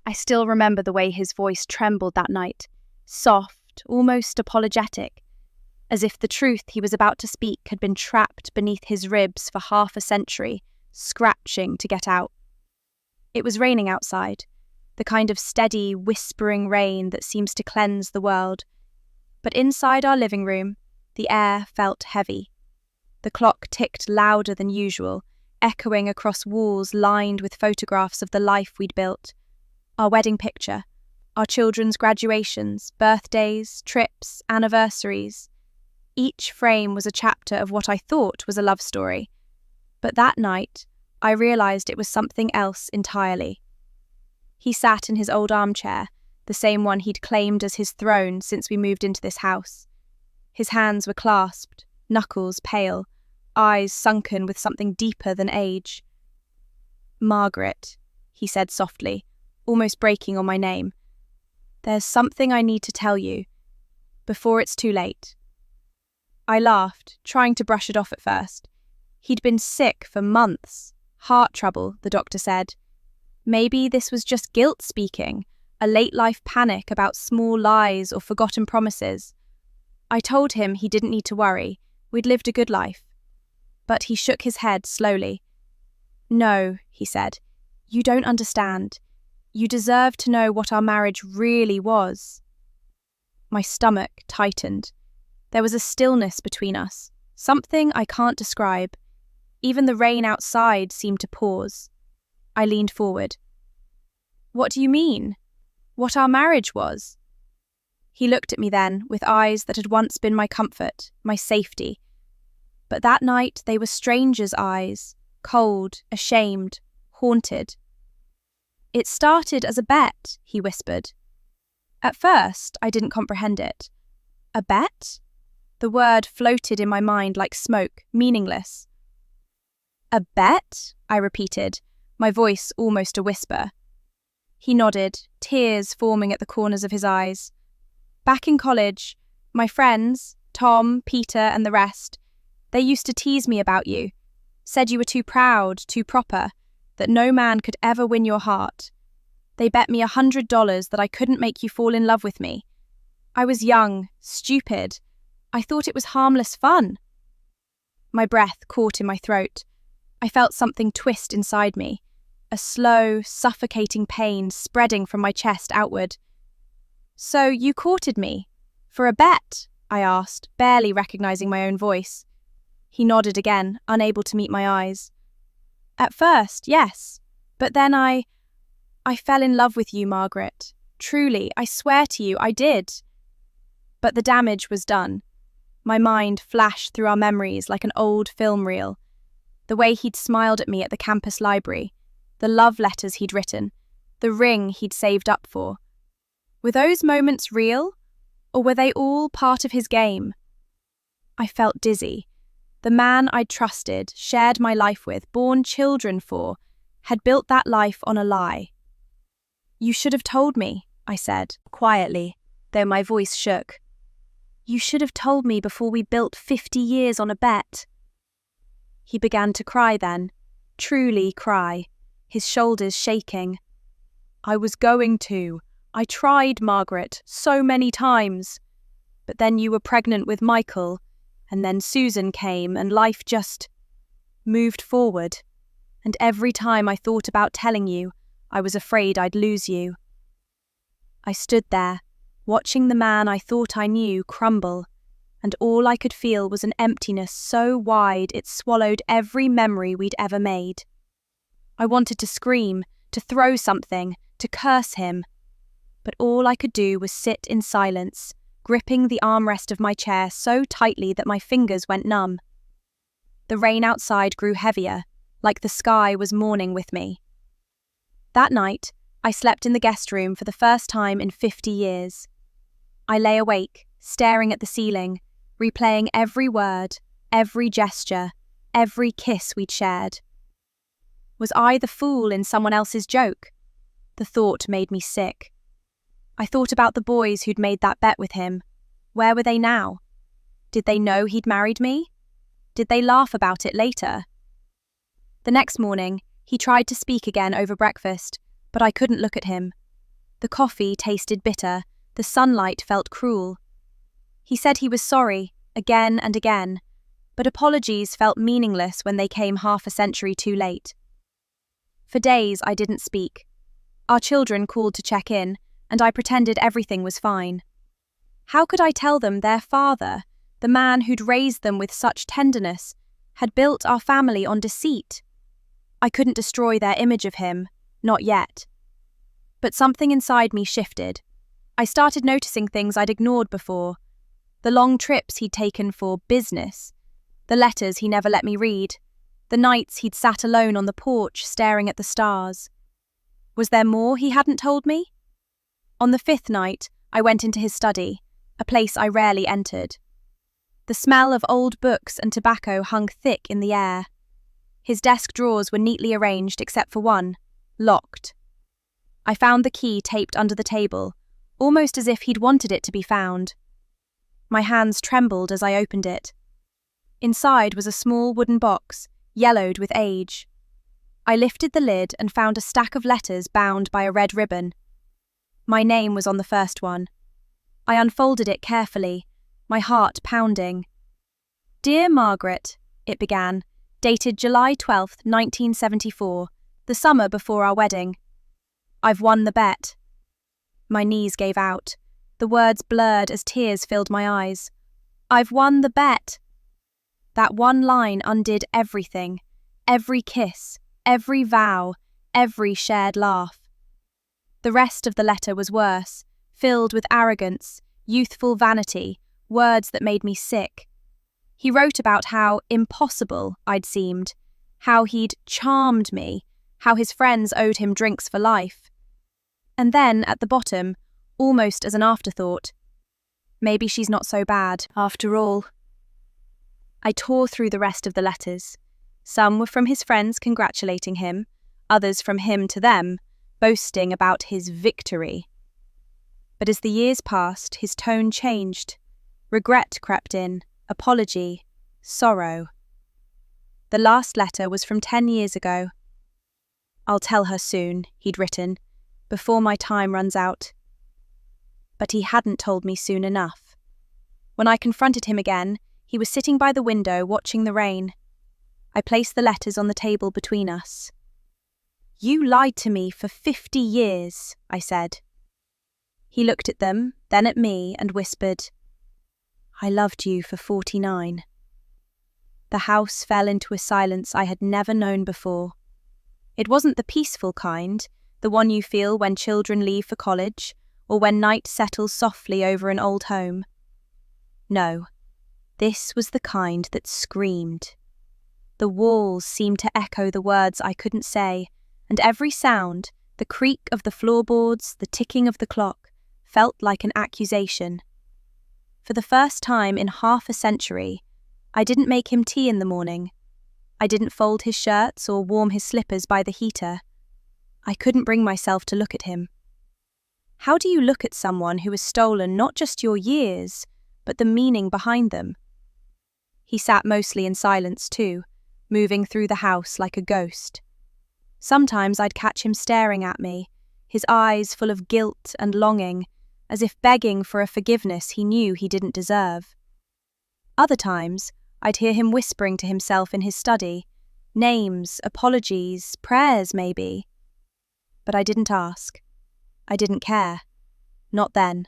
I still remember the way his voice trembled that night, soft, almost apologetic, as if the truth he was about to speak had been trapped beneath his ribs for half a century, scratching to get out. It was raining outside, the kind of steady, whispering rain that seems to cleanse the world. But inside our living room, the air felt heavy. The clock ticked louder than usual, echoing across walls lined with photographs of the life we'd built. Our wedding picture, our children's graduations, birthdays, trips, anniversaries. Each frame was a chapter of what I thought was a love story. But that night, I realised it was something else entirely. He sat in his old armchair, the same one he'd claimed as his throne since we moved into this house. His hands were clasped, knuckles pale, eyes sunken with something deeper than age. "Margaret," he said softly, almost breaking on my name. "There's something I need to tell you, before it's too late." I laughed, trying to brush it off at first. He'd been sick for months. Heart trouble, the doctor said. Maybe this was just guilt speaking, a late-life panic about small lies or forgotten promises. I told him he didn't need to worry. We'd lived a good life. But he shook his head slowly. "No," he said. "You don't understand. You deserve to know what our marriage really was." My stomach tightened. There was a stillness between us, something I can't describe. Even the rain outside seemed to pause. I leaned forward. "What do you mean? What our marriage was?" He looked at me then, with eyes that had once been my comfort, my safety. But that night they were strangers' eyes, cold, ashamed, haunted. "It started as a bet," he whispered. At first, I didn't comprehend it. A bet? The word floated in my mind like smoke, meaningless. "A bet?" I repeated, my voice almost a whisper. He nodded, tears forming at the corners of his eyes. "Back in college, my friends, Tom, Peter, and the rest, they used to tease me about you, said you were too proud, too proper, that no man could ever win your heart. They bet me $100 that I couldn't make you fall in love with me. I was young, stupid. I thought it was harmless fun." My breath caught in my throat. I felt something twist inside me, a slow, suffocating pain spreading from my chest outward. "So you courted me? For a bet?" I asked, barely recognizing my own voice. He nodded again, unable to meet my eyes. "At first, yes. But then I fell in love with you, Margaret. Truly, I swear to you, I did." But the damage was done. My mind flashed through our memories like an old film reel. The way he'd smiled at me at the campus library, the love letters he'd written, the ring he'd saved up for. Were those moments real, or were they all part of his game? I felt dizzy. The man I'd trusted, shared my life with, borne children for, had built that life on a lie. "You should have told me," I said, quietly, though my voice shook. "You should have told me before we built 50 years on a bet." He began to cry then, truly cry, his shoulders shaking. "I was going to. I tried, Margaret, so many times. But then you were pregnant with Michael, and then Susan came, and life just moved forward. And every time I thought about telling you, I was afraid I'd lose you." I stood there, watching the man I thought I knew crumble, and all I could feel was an emptiness so wide it swallowed every memory we'd ever made. I wanted to scream, to throw something, to curse him. But all I could do was sit in silence, gripping the armrest of my chair so tightly that my fingers went numb. The rain outside grew heavier, like the sky was mourning with me. That night, I slept in the guest room for the first time in 50 years. I lay awake, staring at the ceiling, replaying every word, every gesture, every kiss we'd shared. Was I the fool in someone else's joke? The thought made me sick. I thought about the boys who'd made that bet with him. Where were they now? Did they know he'd married me? Did they laugh about it later? The next morning, he tried to speak again over breakfast, but I couldn't look at him. The coffee tasted bitter, the sunlight felt cruel. He said he was sorry, again and again, but apologies felt meaningless when they came half a century too late. For days I didn't speak. Our children called to check in, and I pretended everything was fine. How could I tell them their father, the man who'd raised them with such tenderness, had built our family on deceit? I couldn't destroy their image of him, not yet. But something inside me shifted. I started noticing things I'd ignored before. The long trips he'd taken for business, the letters he never let me read, the nights he'd sat alone on the porch staring at the stars. Was there more he hadn't told me? On the 5th night, I went into his study, a place I rarely entered. The smell of old books and tobacco hung thick in the air. His desk drawers were neatly arranged except for one, locked. I found the key taped under the table, almost as if he'd wanted it to be found. My hands trembled as I opened it. Inside was a small wooden box, yellowed with age. I lifted the lid and found a stack of letters bound by a red ribbon. My name was on the first one. I unfolded it carefully, my heart pounding. "Dear Margaret," it began, dated July 12, 1974, the summer before our wedding. "I've won the bet." My knees gave out. The words blurred as tears filled my eyes. "I've won the bet." That one line undid everything, every kiss, every vow, every shared laugh. The rest of the letter was worse, filled with arrogance, youthful vanity, words that made me sick. He wrote about how impossible I'd seemed, how he'd charmed me, how his friends owed him drinks for life. And then, at the bottom, almost as an afterthought, maybe she's not so bad, after all. I tore through the rest of the letters. Some were from his friends congratulating him, others from him to them, boasting about his victory. But as the years passed, his tone changed. Regret crept in, apology, sorrow. The last letter was from 10 years ago. "I'll tell her soon," he'd written, "before my time runs out." But he hadn't told me soon enough. When I confronted him again, he was sitting by the window watching the rain. I placed the letters on the table between us. "You lied to me for 50 years, I said. He looked at them, then at me, and whispered, "I loved you for 49. The house fell into a silence I had never known before. It wasn't the peaceful kind, the one you feel when children leave for college, or when night settles softly over an old home. No, this was the kind that screamed. The walls seemed to echo the words I couldn't say, and every sound, the creak of the floorboards, the ticking of the clock, felt like an accusation. For the first time in half a century, I didn't make him tea in the morning. I didn't fold his shirts or warm his slippers by the heater. I couldn't bring myself to look at him. How do you look at someone who has stolen not just your years, but the meaning behind them? He sat mostly in silence too, moving through the house like a ghost. Sometimes I'd catch him staring at me, his eyes full of guilt and longing, as if begging for a forgiveness he knew he didn't deserve. Other times, I'd hear him whispering to himself in his study, names, apologies, prayers maybe. But I didn't ask. I didn't care. Not then.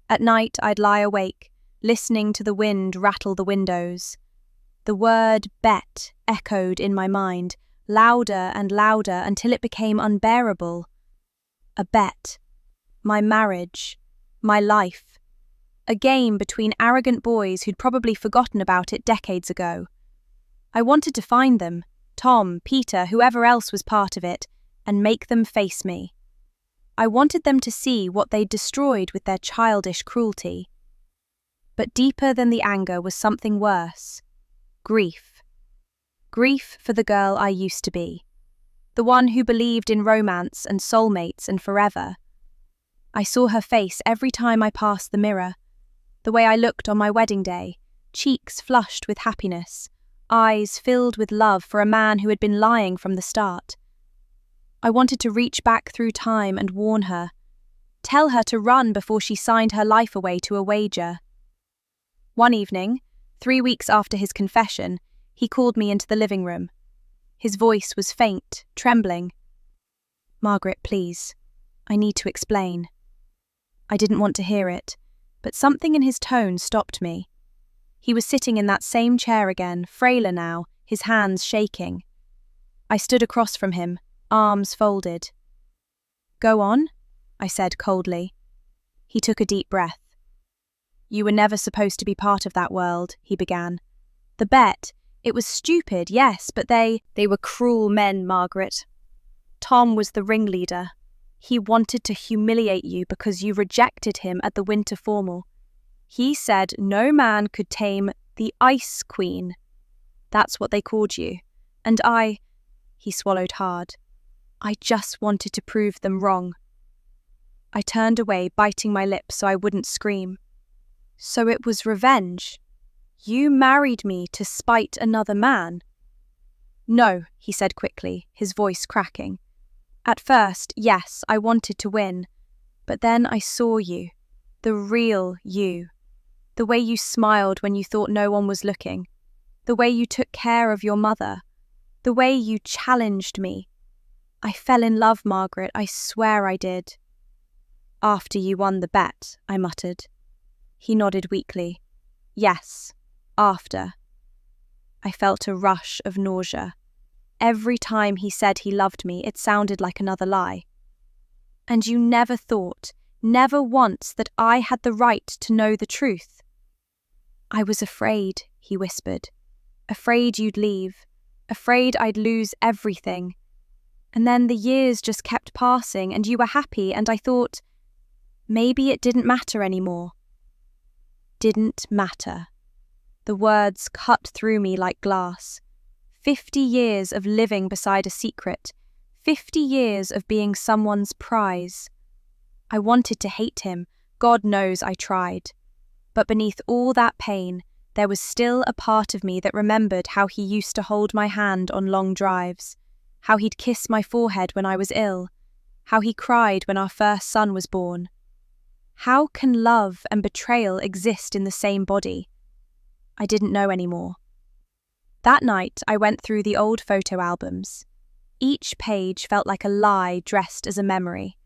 At night I'd lie awake, listening to the wind rattle the windows. The word bet echoed in my mind, louder and louder until it became unbearable. A bet. My marriage. My life. A game between arrogant boys who'd probably forgotten about it decades ago. I wanted to find them, Tom, Peter, whoever else was part of it, and make them face me. I wanted them to see what they'd destroyed with their childish cruelty. But deeper than the anger was something worse. Grief. Grief for the girl I used to be. The one who believed in romance and soulmates and forever. I saw her face every time I passed the mirror. The way I looked on my wedding day, cheeks flushed with happiness, eyes filled with love for a man who had been lying from the start. I wanted to reach back through time and warn her, Tell her to run before she signed her life away to a wager. One evening, 3 weeks after his confession, he called me into the living room. His voice was faint, trembling. "Margaret, please. I need to explain." I didn't want to hear it, but something in his tone stopped me. He was sitting in that same chair again, frailer now, his hands shaking. I stood across from him, arms folded. "Go on," I said coldly. He took a deep breath. "You were never supposed to be part of that world," he began. "The bet, it was stupid, yes, but they were cruel men, Margaret. Tom was the ringleader. He wanted to humiliate you because you rejected him at the winter formal. He said no man could tame the Ice Queen. That's what they called you. And he swallowed hard. I just wanted to prove them wrong." I turned away, biting my lip so I wouldn't scream. "So it was revenge. You married me to spite another man?" "No," he said quickly, his voice cracking. "At first, yes, I wanted to win. But then I saw you. The real you. The way you smiled when you thought no one was looking. The way you took care of your mother. The way you challenged me. I fell in love, Margaret, I swear I did." "After you won the bet," I muttered. He nodded weakly. "Yes, after." I felt a rush of nausea. Every time he said he loved me, it sounded like another lie. "And you never thought, never once, that I had the right to know the truth?" "I was afraid," he whispered. "Afraid you'd leave. Afraid I'd lose everything. And then the years just kept passing and you were happy and I thought, maybe it didn't matter anymore." Didn't matter. The words cut through me like glass. 50 years of living beside a secret. 50 years of being someone's prize. I wanted to hate him. God knows I tried. But beneath all that pain, there was still a part of me that remembered how he used to hold my hand on long drives, how he'd kiss my forehead when I was ill, how he cried when our first son was born. How can love and betrayal exist in the same body? I didn't know anymore. That night, I went through the old photo albums. Each page felt like a lie dressed as a memory.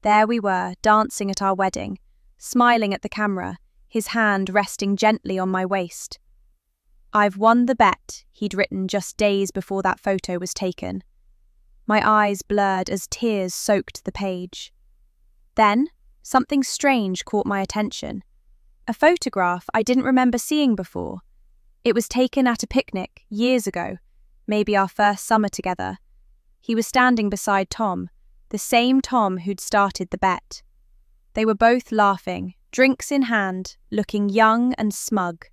There we were, dancing at our wedding, smiling at the camera, his hand resting gently on my waist. "I've won the bet," he'd written just days before that photo was taken. My eyes blurred as tears soaked the page. Then, something strange caught my attention. A photograph I didn't remember seeing before. It was taken at a picnic, years ago, maybe our first summer together. He was standing beside Tom, the same Tom who'd started the bet. They were both laughing, drinks in hand, looking young and smug.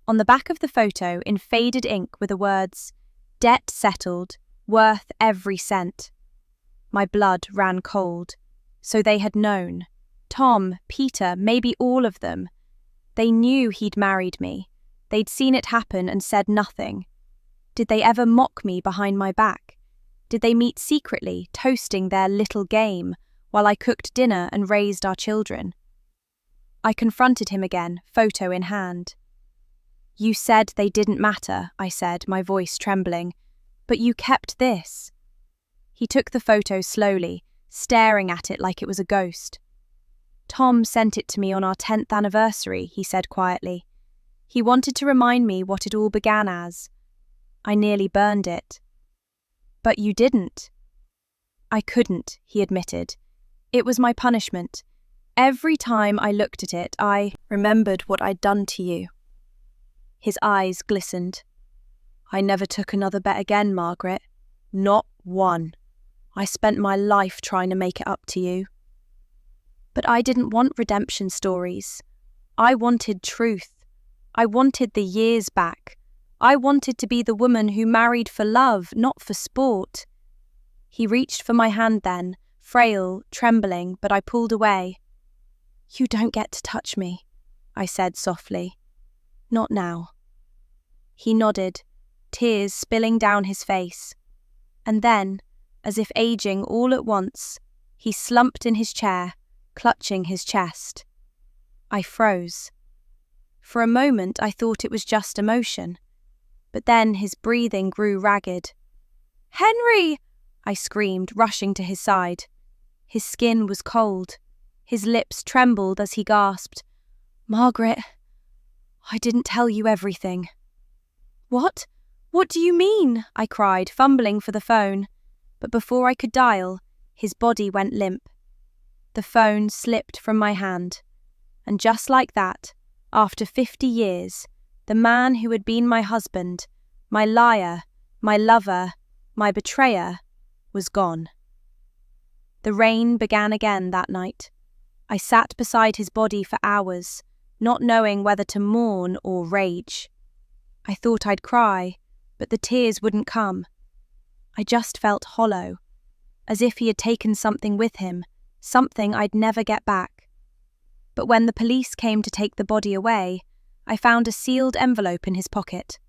On the back of the photo, in faded ink, were the words, "Debt settled, worth every cent." My blood ran cold. So they had known. Tom, Peter, maybe all of them. They knew he'd married me. They'd seen it happen and said nothing. Did they ever mock me behind my back? Did they meet secretly, toasting their little game, while I cooked dinner and raised our children? I confronted him again, photo in hand. "You said they didn't matter," I said, my voice trembling. "But you kept this." He took the photo slowly, staring at it like it was a ghost. "Tom sent it to me on our 10th anniversary," he said quietly. "He wanted to remind me what it all began as. I nearly burned it." "But you didn't." "I couldn't," he admitted. "It was my punishment. Every time I looked at it, I remembered what I'd done to you." His eyes glistened. "I never took another bet again, Margaret. Not one. I spent my life trying to make it up to you." But I didn't want redemption stories. I wanted truth. I wanted the years back. I wanted to be the woman who married for love, not for sport. He reached for my hand then, frail, trembling, but I pulled away. "You don't get to touch me," I said softly. "Not now." He nodded, tears spilling down his face. And then, as if aging all at once, he slumped in his chair, clutching his chest. I froze. For a moment I thought it was just emotion, but then his breathing grew ragged. "Henry!" I screamed, rushing to his side. His skin was cold. His lips trembled as he gasped, "Margaret, I didn't tell you everything." "What? What do you mean?" I cried, fumbling for the phone. But before I could dial, his body went limp. The phone slipped from my hand. And just like that, after 50 years, the man who had been my husband, my liar, my lover, my betrayer, was gone. The rain began again that night. I sat beside his body for hours, not knowing whether to mourn or rage. I thought I'd cry, but the tears wouldn't come. I just felt hollow, as if he had taken something with him, something I'd never get back. But when the police came to take the body away, I found a sealed envelope in his pocket.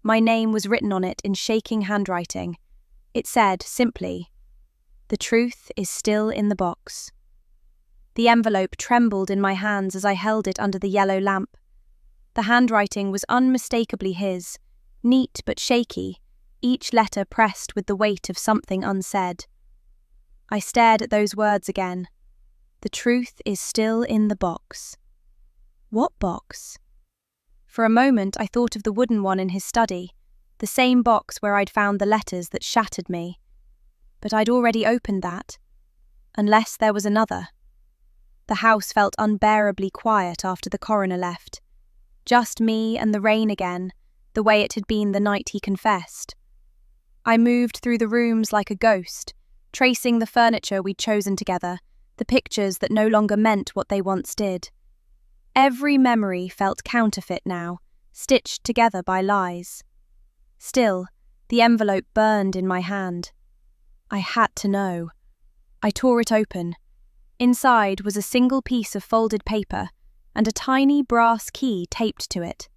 My name was written on it in shaking handwriting. It said, simply, "The truth is still in the box." The envelope trembled in my hands as I held it under the yellow lamp. The handwriting was unmistakably his, neat but shaky, each letter pressed with the weight of something unsaid. I stared at those words again. The truth is still in the box. What box? For a moment I thought of the wooden one in his study, the same box where I'd found the letters that shattered me. But I'd already opened that. Unless there was another. The house felt unbearably quiet after the coroner left. Just me and the rain again, the way it had been the night he confessed. I moved through the rooms like a ghost, tracing the furniture we'd chosen together, the pictures that no longer meant what they once did. Every memory felt counterfeit now, stitched together by lies. Still, the envelope burned in my hand. I had to know. I tore it open. Inside was a single piece of folded paper and a tiny brass key taped to it.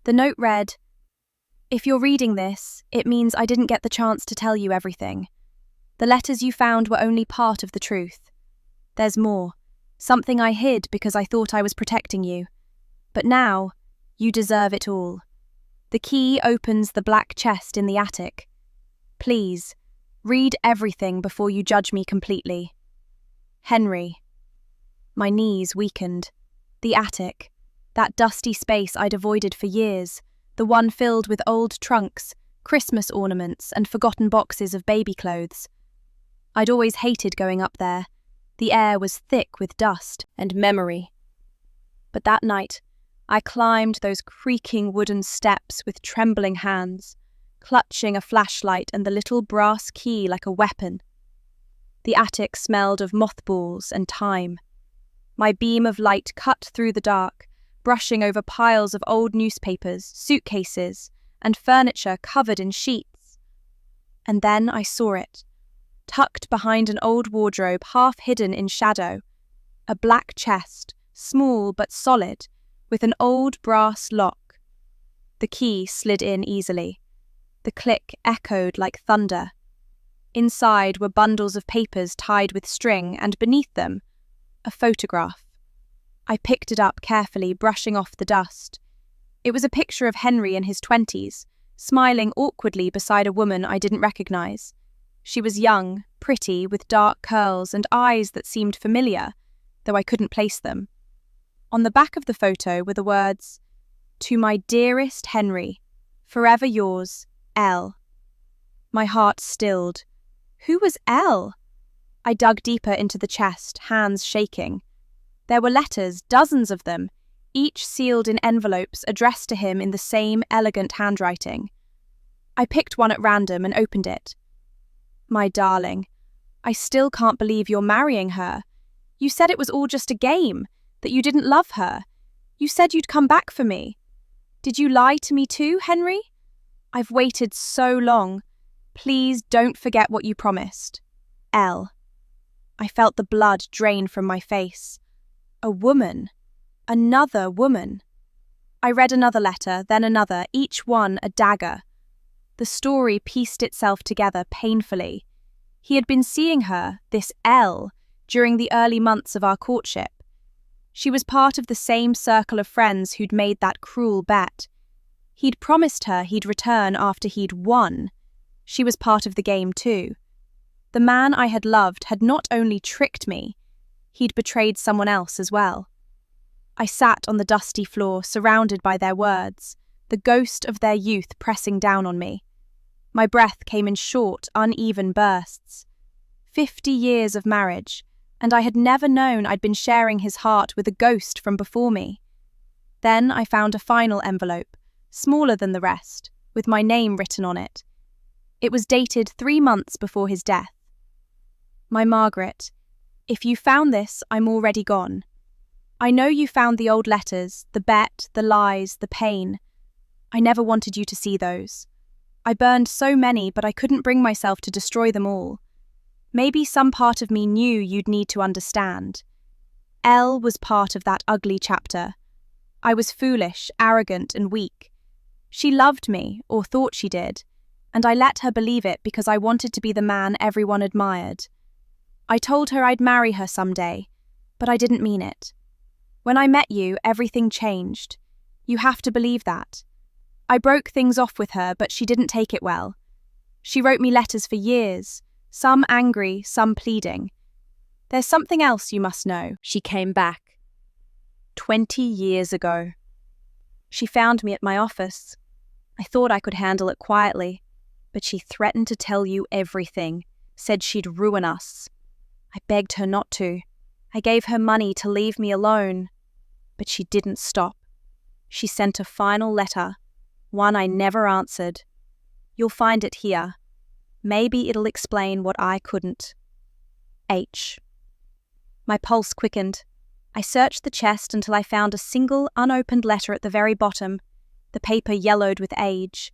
The note read, "If you're reading this, it means I didn't get the chance to tell you everything. The letters you found were only part of the truth. There's more, something I hid because I thought I was protecting you. But now, you deserve it all. The key opens the black chest in the attic. Please, read everything before you judge me completely. Henry." My knees weakened. The attic, that dusty space I'd avoided for years, the one filled with old trunks, Christmas ornaments, and forgotten boxes of baby clothes. I'd always hated going up there. The air was thick with dust and memory. But that night, I climbed those creaking wooden steps with trembling hands, clutching a flashlight and the little brass key like a weapon. The attic smelled of mothballs and time. My beam of light cut through the dark, brushing over piles of old newspapers, suitcases, and furniture covered in sheets. And then I saw it, tucked behind an old wardrobe half hidden in shadow, a black chest, small but solid, with an old brass lock. The key slid in easily. The click echoed like thunder. Inside were bundles of papers tied with string, and beneath them, a photograph. I picked it up carefully, brushing off the dust. It was a picture of Henry in his 20s, smiling awkwardly beside a woman I didn't recognize. She was young, pretty, with dark curls and eyes that seemed familiar, though I couldn't place them. On the back of the photo were the words, "To my dearest Henry, forever yours, Elle." My heart stilled. Who was Elle? I dug deeper into the chest, hands shaking. There were letters, dozens of them, each sealed in envelopes addressed to him in the same elegant handwriting. I picked one at random and opened it. "My darling, I still can't believe you're marrying her. You said it was all just a game, that you didn't love her. You said you'd come back for me. Did you lie to me too, Henry? I've waited so long. Please don't forget what you promised. Elle." I felt the blood drain from my face. A woman. Another woman. I read another letter, then another, each one a dagger. The story pieced itself together painfully. He had been seeing her, this Elle, during the early months of our courtship. She was part of the same circle of friends who'd made that cruel bet. He'd promised her he'd return after he'd won. She was part of the game too. The man I had loved had not only tricked me, he'd betrayed someone else as well. I sat on the dusty floor, surrounded by their words, the ghost of their youth pressing down on me. My breath came in short, uneven bursts. 50 years of marriage, and I had never known I'd been sharing his heart with a ghost from before me. Then I found a final envelope, smaller than the rest, with my name written on it. It was dated 3 months before his death. My Margaret, if you found this, I'm already gone. I know you found the old letters, the bet, the lies, the pain. I never wanted you to see those. I burned so many, but I couldn't bring myself to destroy them all. Maybe some part of me knew you'd need to understand. Elle was part of that ugly chapter. I was foolish, arrogant, and weak. She loved me, or thought she did, and I let her believe it because I wanted to be the man everyone admired. I told her I'd marry her someday, but I didn't mean it. When I met you, everything changed. You have to believe that. I broke things off with her, but she didn't take it well. She wrote me letters for years, some angry, some pleading. There's something else you must know. She came back. 20 years ago. She found me at my office. I thought I could handle it quietly, but she threatened to tell you everything, said she'd ruin us. I begged her not to. I gave her money to leave me alone, but she didn't stop. She sent a final letter, one I never answered. You'll find it here. Maybe it'll explain what I couldn't. H. My pulse quickened. I searched the chest until I found a single unopened letter at the very bottom, the paper yellowed with age.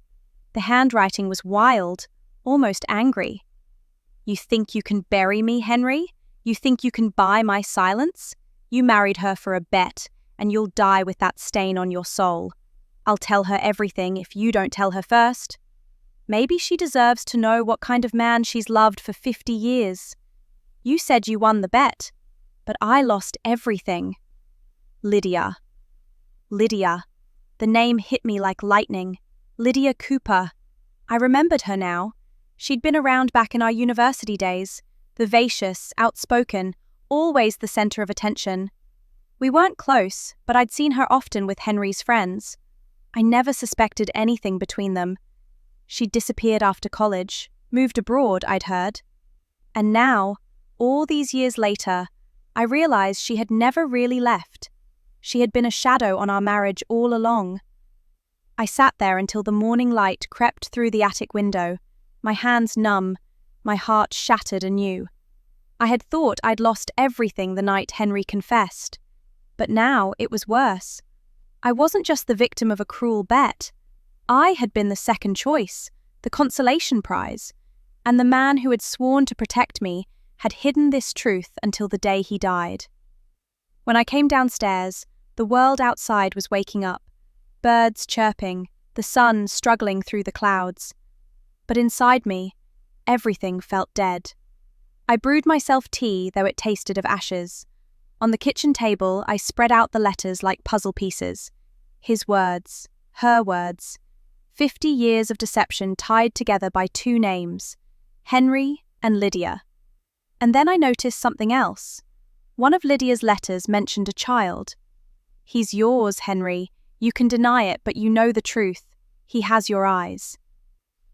The handwriting was wild, almost angry. You think you can bury me, Henry? You think you can buy my silence? You married her for a bet, and you'll die with that stain on your soul. I'll tell her everything if you don't tell her first. Maybe she deserves to know what kind of man she's loved for 50 years. You said you won the bet, but I lost everything. Lydia. Lydia. The name hit me like lightning. Lydia Cooper. I remembered her now. She'd been around back in our university days, vivacious, outspoken, always the center of attention. We weren't close, but I'd seen her often with Henry's friends. I never suspected anything between them. She'd disappeared after college, moved abroad, I'd heard. And now, all these years later, I realized she had never really left. She had been a shadow on our marriage all along. I sat there until the morning light crept through the attic window, my hands numb, my heart shattered anew. I had thought I'd lost everything the night Henry confessed. But now it was worse. I wasn't just the victim of a cruel bet. I had been the second choice, the consolation prize, and the man who had sworn to protect me had hidden this truth until the day he died. When I came downstairs, the world outside was waking up, birds chirping, the sun struggling through the clouds. But inside me, everything felt dead. I brewed myself tea, though it tasted of ashes. On the kitchen table, I spread out the letters like puzzle pieces. His words, her words. 50 years of deception tied together by 2 names, Henry and Lydia. And then I noticed something else. One of Lydia's letters mentioned a child. He's yours, Henry. You can deny it, but you know the truth. He has your eyes.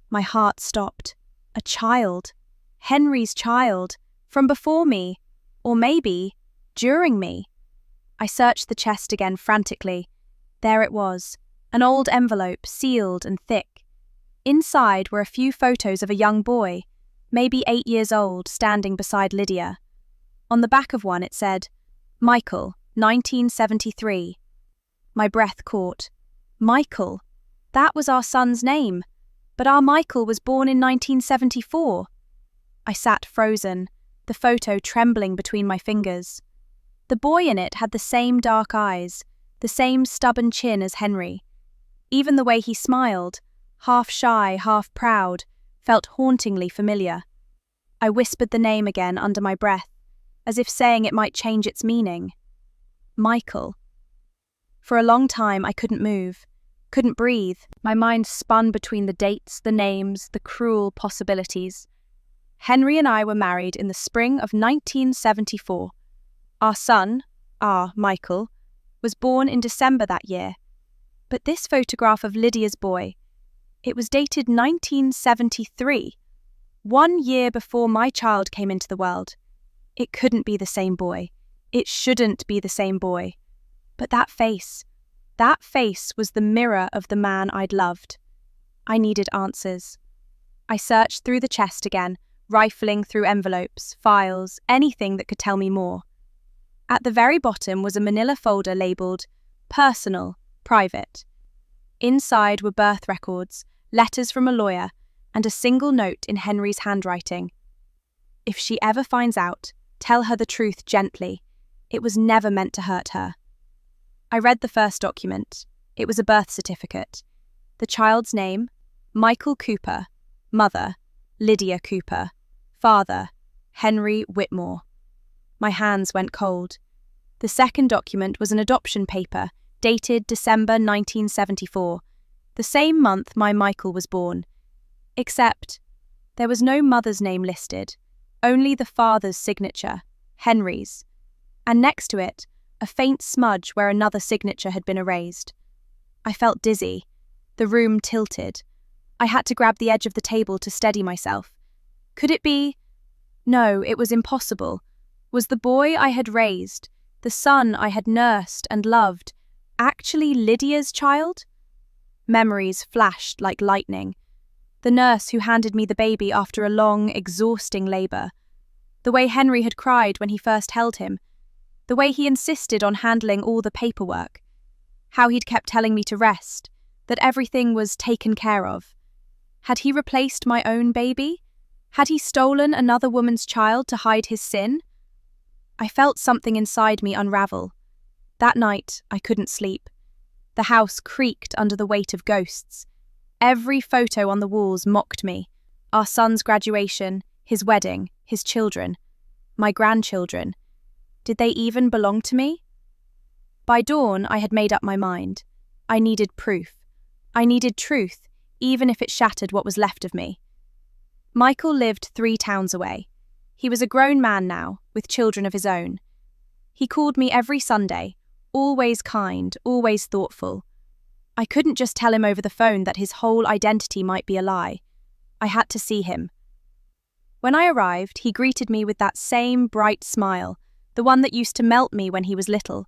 My heart stopped. A child. Henry's child. From before me. Or maybe, during me. I searched the chest again frantically. There it was. An old envelope, sealed and thick. Inside were a few photos of a young boy, maybe 8 years old, standing beside Lydia. On the back of one it said, Michael, 1973. My breath caught. Michael. That was our son's name. But our Michael was born in 1974. I sat frozen, the photo trembling between my fingers. The boy in it had the same dark eyes, the same stubborn chin as Henry. Even the way he smiled, half shy, half proud, felt hauntingly familiar. I whispered the name again under my breath, as if saying it might change its meaning. Michael. For a long time, I couldn't move, couldn't breathe. My mind spun between the dates, the names, the cruel possibilities. Henry and I were married in the spring of 1974. Our son, Michael, was born in December that year. But this photograph of Lydia's boy, it was dated 1973, 1 year before my child came into the world. It couldn't be the same boy. It shouldn't be the same boy. But that face was the mirror of the man I'd loved. I needed answers. I searched through the chest again, rifling through envelopes, files, anything that could tell me more. At the very bottom was a manila folder labelled Personal, Private. Inside were birth records, letters from a lawyer, and a single note in Henry's handwriting. If she ever finds out, tell her the truth gently. It was never meant to hurt her. I read the first document. It was a birth certificate. The child's name, Michael Cooper. Mother, Lydia Cooper. Father, Henry Whitmore. My hands went cold. The second document was an adoption paper, dated December 1974, the same month my Michael was born. Except, there was no mother's name listed, only the father's signature, Henry's, and next to it, a faint smudge where another signature had been erased. I felt dizzy. The room tilted. I had to grab the edge of the table to steady myself. Could it be? No, it was impossible. Was the boy I had raised, the son I had nursed and loved, actually Lydia's child? Memories flashed like lightning. The nurse who handed me the baby after a long, exhausting labour. The way Henry had cried when he first held him. The way he insisted on handling all the paperwork. How he'd kept telling me to rest, that everything was taken care of. Had he replaced my own baby? Had he stolen another woman's child to hide his sin? I felt something inside me unravel. That night, I couldn't sleep. The house creaked under the weight of ghosts. Every photo on the walls mocked me. Our son's graduation, his wedding, his children, my grandchildren. Did they even belong to me? By dawn, I had made up my mind. I needed proof. I needed truth, even if it shattered what was left of me. Michael lived 3 towns away. He was a grown man now, with children of his own. He called me every Sunday, always kind, always thoughtful. I couldn't just tell him over the phone that his whole identity might be a lie. I had to see him. When I arrived, he greeted me with that same bright smile, the one that used to melt me when he was little.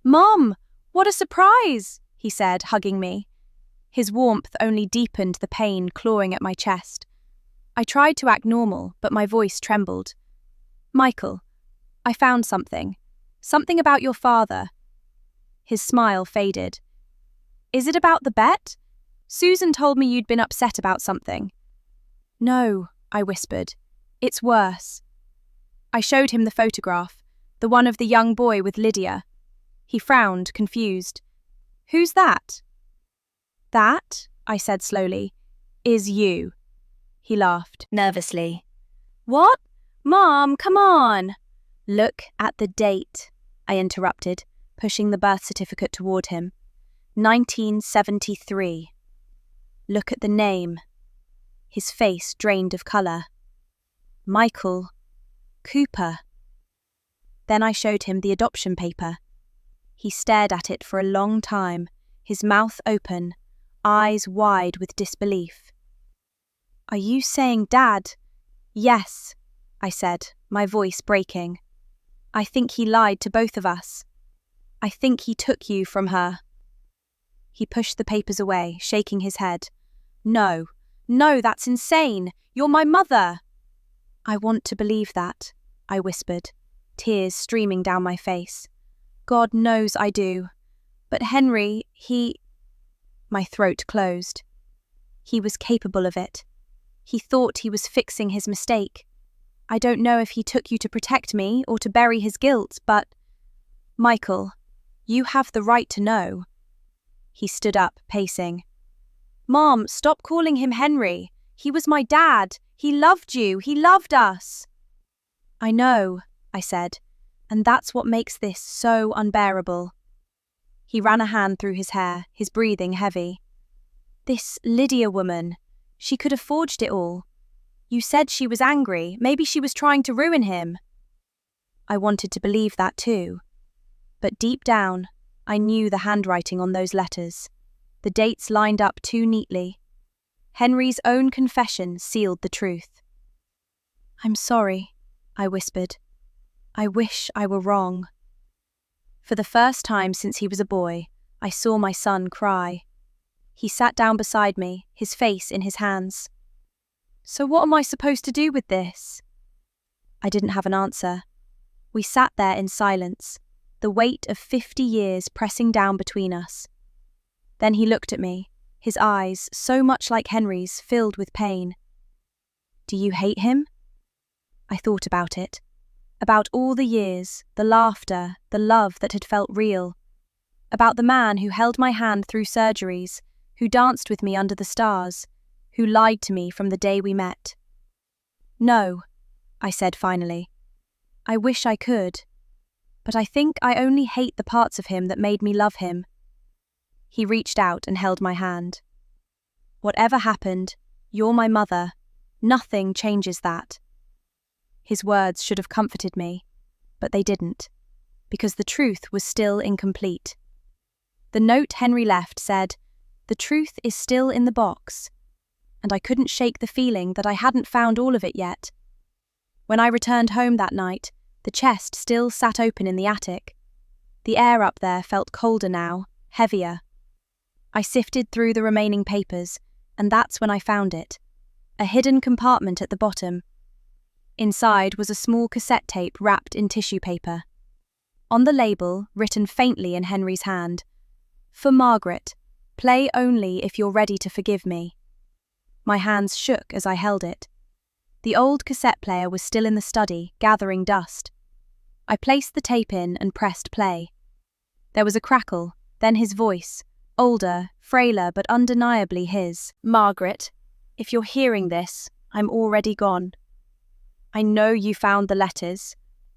"Mom, what a surprise!" he said, hugging me. His warmth only deepened the pain clawing at my chest. I tried to act normal, but my voice trembled. "Michael, I found something. Something about your father." His smile faded. "Is it about the bet? Susan told me you'd been upset about something." "No," I whispered. "It's worse." I showed him the photograph, the one of the young boy with Lydia. He frowned, confused. "Who's that?" "That," I said slowly, "is you." He laughed nervously. "What? Mom, come on!" "Look at the date," I interrupted, pushing the birth certificate toward him. 1973. Look at the name. His face drained of colour. Michael Cooper. Then I showed him the adoption paper. He stared at it for a long time, his mouth open, eyes wide with disbelief. "Are you saying Dad?" "Yes," I said, my voice breaking. "I think he lied to both of us. I think he took you from her." He pushed the papers away, shaking his head. No, that's insane. You're my mother." "I want to believe that," I whispered, tears streaming down my face. "God knows I do. But Henry, My throat closed. He was capable of it. He thought he was fixing his mistake. I don't know if he took you to protect me or to bury his guilt, but... Michael, you have the right to know." He stood up, pacing. "Mom, stop calling him Henry. He was my dad. He loved you. He loved us." "I know," I said, "and that's what makes this so unbearable." He ran a hand through his hair, his breathing heavy. "This Lydia woman, she could have forged it all. You said she was angry, maybe she was trying to ruin him." I wanted to believe that too. But deep down, I knew the handwriting on those letters. The dates lined up too neatly. Henry's own confession sealed the truth. "I'm sorry," I whispered. "I wish I were wrong." For the first time since he was a boy, I saw my son cry. He sat down beside me, his face in his hands. "So what am I supposed to do with this?" I didn't have an answer. We sat there in silence, the weight of 50 years pressing down between us. Then he looked at me, his eyes, so much like Henry's, filled with pain. "Do you hate him?" I thought about it. About all the years, the laughter, the love that had felt real. About the man who held my hand through surgeries, who danced with me under the stars, who lied to me from the day we met. "No," I said finally. "I wish I could. But I think I only hate the parts of him that made me love him." He reached out and held my hand. "Whatever happened, you're my mother. Nothing changes that." His words should have comforted me, but they didn't, because the truth was still incomplete. The note Henry left said, "The truth is still in the box," and I couldn't shake the feeling that I hadn't found all of it yet. When I returned home that night, the chest still sat open in the attic. The air up there felt colder now, heavier. I sifted through the remaining papers, and that's when I found it. A hidden compartment at the bottom. Inside was a small cassette tape wrapped in tissue paper. On the label, written faintly in Henry's hand, "For Margaret, play only if you're ready to forgive me." My hands shook as I held it. The old cassette player was still in the study, gathering dust. I placed the tape in and pressed play. There was a crackle, then his voice, older, frailer but undeniably his. "Margaret, if you're hearing this, I'm already gone. I know you found the letters.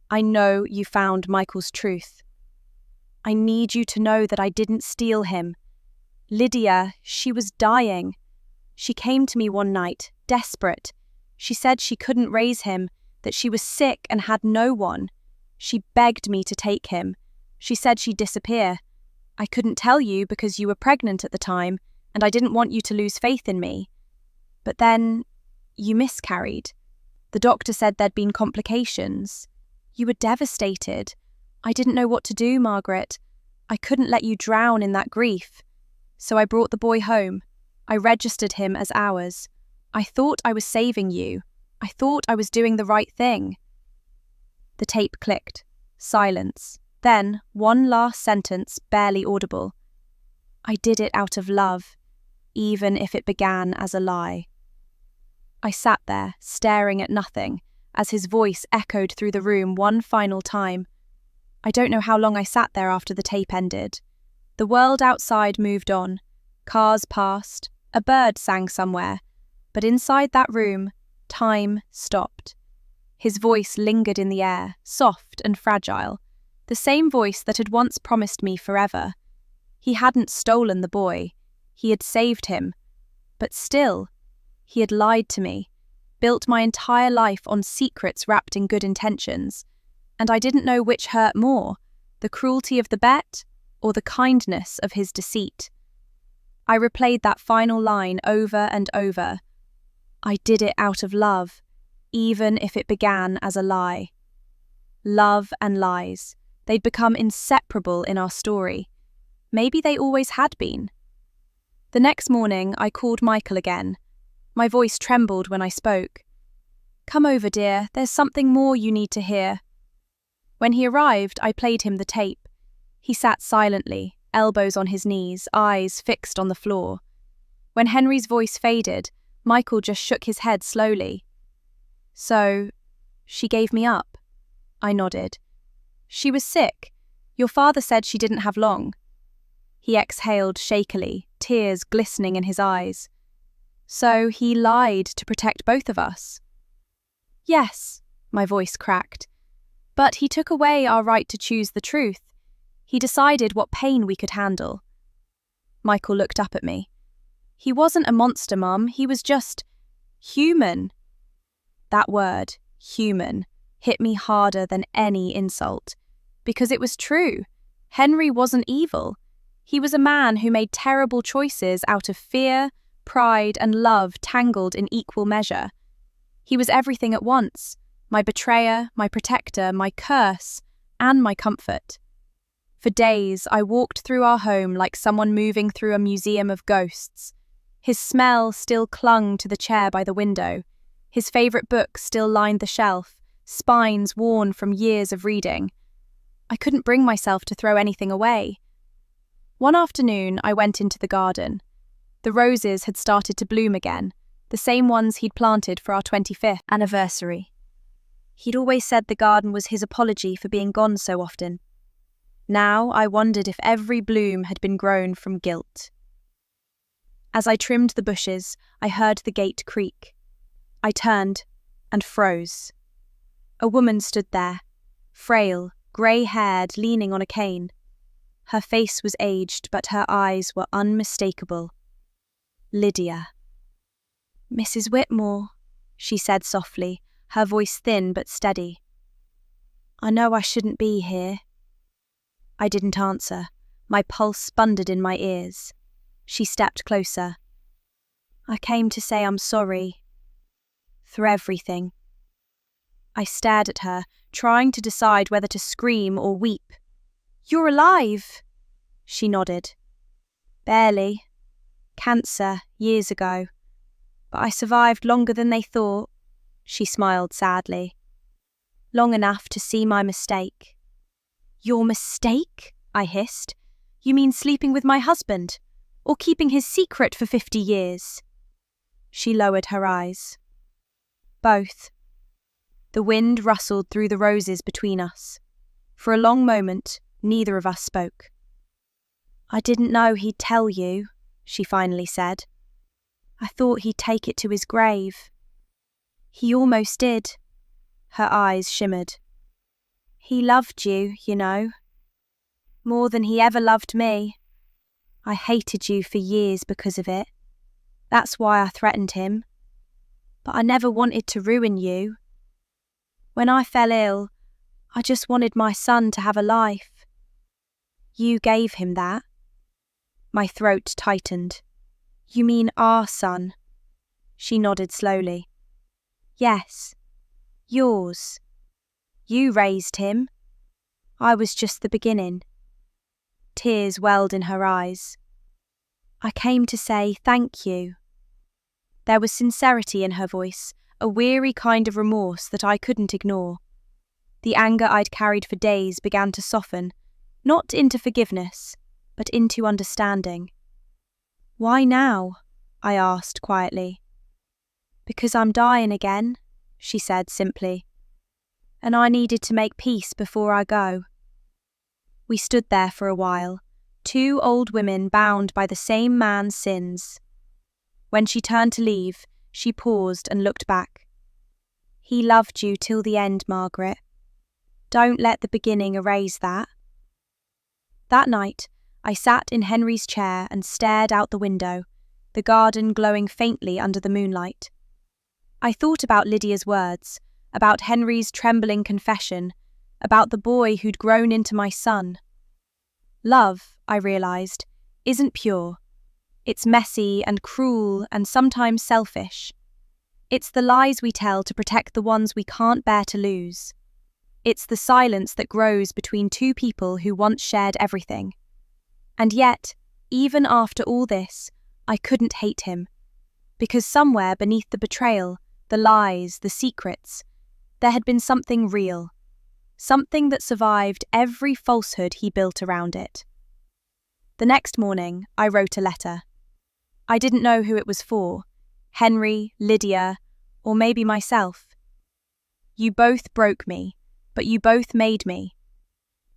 I know you found Michael's truth. I need you to know that I didn't steal him. Lydia, she was dying. She came to me one night, desperate. She said she couldn't raise him, that she was sick and had no one. She begged me to take him. She said she'd disappear. I couldn't tell you because you were pregnant at the time, and I didn't want you to lose faith in me. But then, you miscarried. The doctor said there'd been complications. You were devastated. I didn't know what to do, Margaret. I couldn't let you drown in that grief. So I brought the boy home. I registered him as ours. I thought I was saving you. I thought I was doing the right thing." The tape clicked. Silence. Then, one last sentence, barely audible. "I did it out of love, even if it began as a lie." I sat there, staring at nothing, as his voice echoed through the room one final time. I don't know how long I sat there after the tape ended. The world outside moved on. Cars passed. A bird sang somewhere. But inside that room, time stopped. His voice lingered in the air, soft and fragile. The same voice that had once promised me forever. He hadn't stolen the boy. He had saved him. But still, he had lied to me, built my entire life on secrets wrapped in good intentions, and I didn't know which hurt more, the cruelty of the bet or the kindness of his deceit. I replayed that final line over and over. I did it out of love, even if it began as a lie. Love and lies. They'd become inseparable in our story. Maybe they always had been. The next morning, I called Michael again. My voice trembled when I spoke. "Come over, dear, there's something more you need to hear." When he arrived, I played him the tape. He sat silently, elbows on his knees, eyes fixed on the floor. When Henry's voice faded, Michael just shook his head slowly. "So, she gave me up?" I nodded. "She was sick. Your father said she didn't have long." He exhaled shakily, tears glistening in his eyes. "So he lied to protect both of us?" "Yes," my voice cracked. But he took away our right to choose the truth. He decided what pain we could handle. Michael looked up at me. He wasn't a monster, Mum. He was just human. That word, human, hit me harder than any insult. Because it was true. Henry wasn't evil. He was a man who made terrible choices out of fear, pride, and love tangled in equal measure. He was everything at once, my betrayer, my protector, my curse, and my comfort. For days, I walked through our home like someone moving through a museum of ghosts. His smell still clung to the chair by the window. His favourite books still lined the shelf, spines worn from years of reading. I couldn't bring myself to throw anything away. One afternoon, I went into the garden. The roses had started to bloom again, the same ones he'd planted for our 25th anniversary. He'd always said the garden was his apology for being gone so often. Now I wondered if every bloom had been grown from guilt. As I trimmed the bushes, I heard the gate creak. I turned and froze. A woman stood there, frail, grey-haired, leaning on a cane. Her face was aged, but her eyes were unmistakable. Lydia. "Mrs. Whitmore," she said softly, her voice thin but steady. "I know I shouldn't be here." I didn't answer. My pulse thundered in my ears. She stepped closer. "I came to say I'm sorry. For everything." I stared at her, trying to decide whether to scream or weep. "You're alive!" She nodded. "Barely. Cancer, years ago. But I survived longer than they thought." She smiled sadly. "Long enough to see my mistake." "Your mistake?" I hissed. "You mean sleeping with my husband? Or keeping his secret for 50 years? She lowered her eyes. "Both." The wind rustled through the roses between us. For a long moment, neither of us spoke. "I didn't know he'd tell you," she finally said. "I thought he'd take it to his grave." "He almost did." Her eyes shimmered. "He loved you, you know. More than he ever loved me. I hated you for years because of it. That's why I threatened him. But I never wanted to ruin you. When I fell ill, I just wanted my son to have a life. You gave him that." My throat tightened. "You mean our son?" She nodded slowly. "Yes, yours. You raised him. I was just the beginning." Tears welled in her eyes. "I came to say thank you." There was sincerity in her voice, a weary kind of remorse that I couldn't ignore. The anger I'd carried for days began to soften, not into forgiveness, but into understanding. "Why now?" I asked quietly. "Because I'm dying again," she said simply. "And I needed to make peace before I go." We stood there for a while, two old women bound by the same man's sins. When she turned to leave, she paused and looked back. "He loved you till the end, Margaret. Don't let the beginning erase that." That night, I sat in Henry's chair and stared out the window, the garden glowing faintly under the moonlight. I thought about Lydia's words, about Henry's trembling confession, about the boy who'd grown into my son. Love, I realised, isn't pure. It's messy and cruel and sometimes selfish. It's the lies we tell to protect the ones we can't bear to lose. It's the silence that grows between two people who once shared everything. And yet, even after all this, I couldn't hate him. Because somewhere beneath the betrayal, the lies, the secrets, there had been something real. Something that survived every falsehood he built around it. The next morning, I wrote a letter. I didn't know who it was for. Henry, Lydia, or maybe myself. "You both broke me, but you both made me.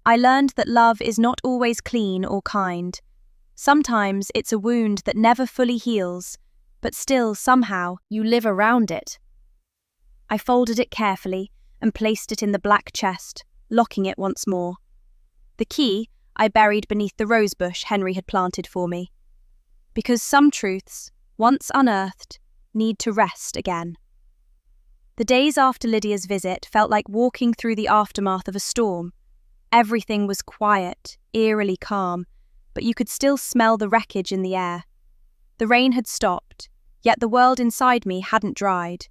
I learned that love is not always clean or kind. Sometimes it's a wound that never fully heals, but still, somehow, you live around it." I folded it carefully and placed it in the black chest, locking it once more. The key I buried beneath the rosebush Henry had planted for me. Because some truths, once unearthed, need to rest again. The days after Lydia's visit felt like walking through the aftermath of a storm. Everything was quiet, eerily calm, but you could still smell the wreckage in the air. The rain had stopped, yet the world inside me hadn't dried.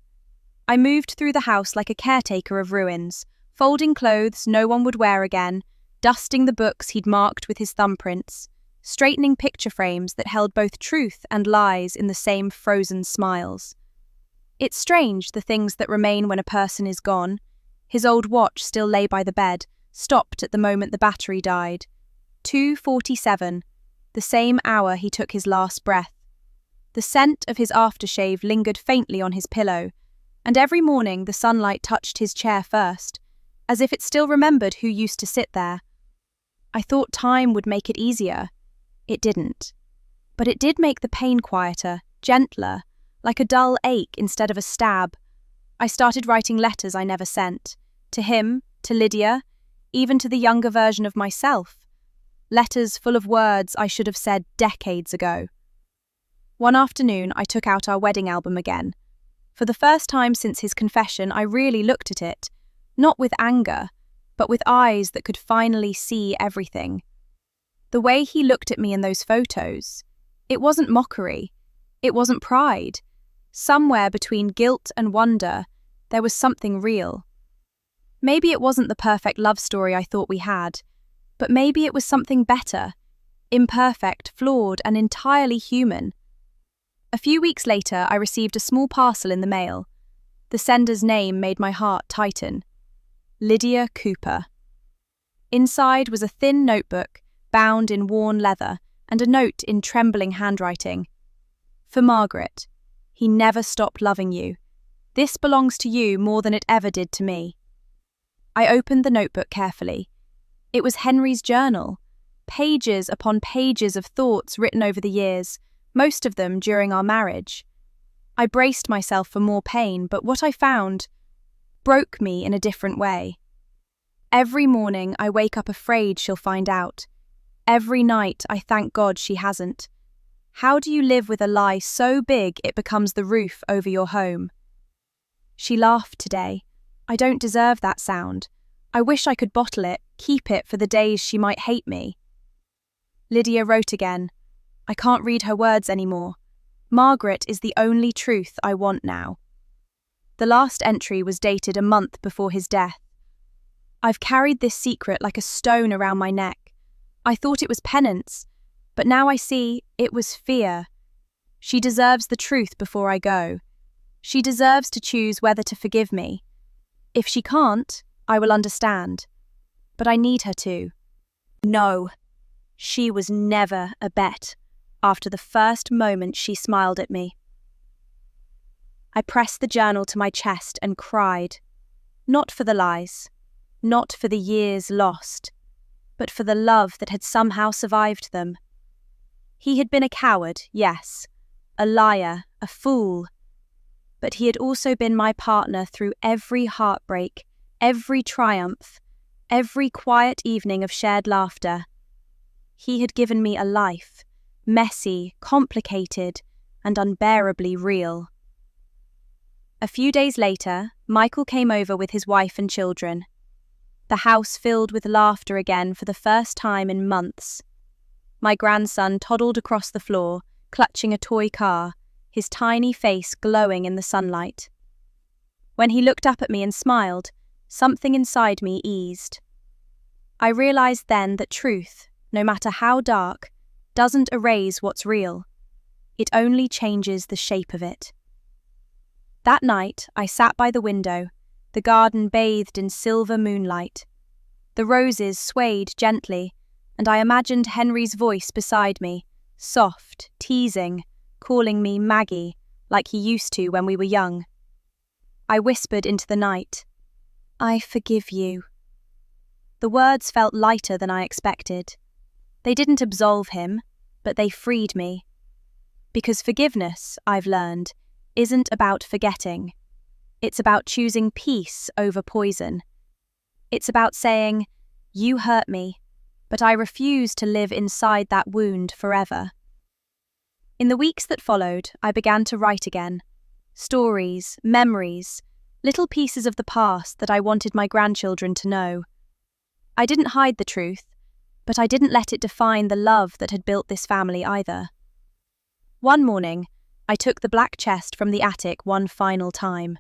I moved through the house like a caretaker of ruins, folding clothes no one would wear again, dusting the books he'd marked with his thumbprints, straightening picture frames that held both truth and lies in the same frozen smiles. It's strange, the things that remain when a person is gone. His old watch still lay by the bed, stopped at the moment the battery died. 2:47, the same hour he took his last breath. The scent of his aftershave lingered faintly on his pillow, and every morning the sunlight touched his chair first, as if it still remembered who used to sit there. I thought time would make it easier. It didn't. But it did make the pain quieter, gentler, like a dull ache instead of a stab. I started writing letters I never sent. To him, to Lydia, even to the younger version of myself. Letters full of words I should have said decades ago. One afternoon, I took out our wedding album again. For the first time since his confession, I really looked at it, not with anger, but with eyes that could finally see everything. The way he looked at me in those photos, it wasn't mockery, it wasn't pride. Somewhere between guilt and wonder, there was something real. Maybe it wasn't the perfect love story I thought we had, but maybe it was something better, imperfect, flawed, and entirely human. A few weeks later, I received a small parcel in the mail. The sender's name made my heart tighten. Lydia Cooper. Inside was a thin notebook, bound in worn leather, and a note in trembling handwriting. For Margaret, he never stopped loving you. This belongs to you more than it ever did to me. I opened the notebook carefully. It was Henry's journal, pages upon pages of thoughts written over the years, most of them during our marriage. I braced myself for more pain, but what I found broke me in a different way. Every morning I wake up afraid she'll find out. Every night I thank God she hasn't. How do you live with a lie so big it becomes the roof over your home? She laughed today. I don't deserve that sound. I wish I could bottle it, keep it for the days she might hate me. Lydia wrote again. I can't read her words anymore. Margaret is the only truth I want now. The last entry was dated a month before his death. I've carried this secret like a stone around my neck. I thought it was penance, but now I see it was fear. She deserves the truth before I go. She deserves to choose whether to forgive me. If she can't, I will understand. But I need her to. No, she was never a bet. After the first moment she smiled at me. I pressed the journal to my chest and cried. Not for the lies, not for the years lost, but for the love that had somehow survived them. He had been a coward, yes, a liar, a fool, but he had also been my partner through every heartbreak, every triumph, every quiet evening of shared laughter. He had given me a life, messy, complicated, and unbearably real. A few days later, Michael came over with his wife and children. The house filled with laughter again for the first time in months. My grandson toddled across the floor, clutching a toy car, his tiny face glowing in the sunlight. When he looked up at me and smiled, something inside me eased. I realized then that truth, no matter how dark, doesn't erase what's real. It only changes the shape of it. That night, I sat by the window, the garden bathed in silver moonlight. The roses swayed gently, and I imagined Henry's voice beside me, soft, teasing, calling me Maggie, like he used to when we were young. I whispered into the night, I forgive you. The words felt lighter than I expected. They didn't absolve him, but they freed me. Because forgiveness, I've learned, isn't about forgetting. It's about choosing peace over poison. It's about saying, "You hurt me, but I refuse to live inside that wound forever." In the weeks that followed, I began to write again. Stories, memories, little pieces of the past that I wanted my grandchildren to know. I didn't hide the truth, but I didn't let it define the love that had built this family either. One morning, I took the black chest from the attic one final time.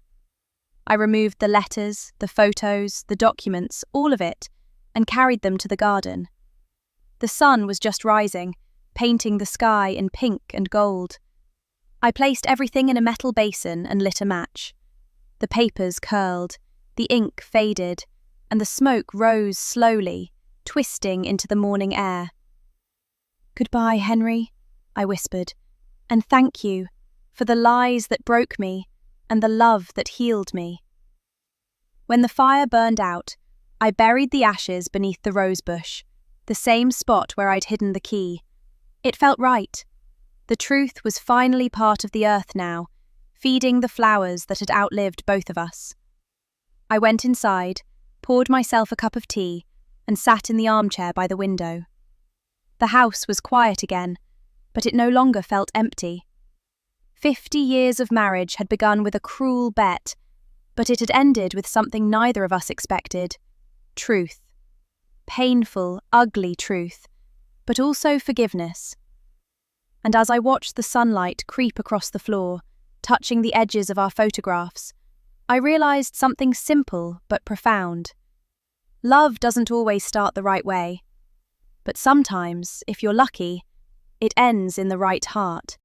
I removed the letters, the photos, the documents, all of it, and carried them to the garden. The sun was just rising, painting the sky in pink and gold. I placed everything in a metal basin and lit a match. The papers curled, the ink faded, and the smoke rose slowly, twisting into the morning air. "Goodbye, Henry," I whispered, "and thank you for the lies that broke me and the love that healed me." When the fire burned out, I buried the ashes beneath the rosebush, the same spot where I'd hidden the key. It felt right. The truth was finally part of the earth now, feeding the flowers that had outlived both of us. I went inside, poured myself a cup of tea, and sat in the armchair by the window. The house was quiet again, but it no longer felt empty. 50 years of marriage had begun with a cruel bet, but it had ended with something neither of us expected: truth. Painful, ugly truth, but also forgiveness. And as I watched the sunlight creep across the floor, touching the edges of our photographs, I realized something simple but profound. Love doesn't always start the right way, but sometimes, if you're lucky, it ends in the right heart.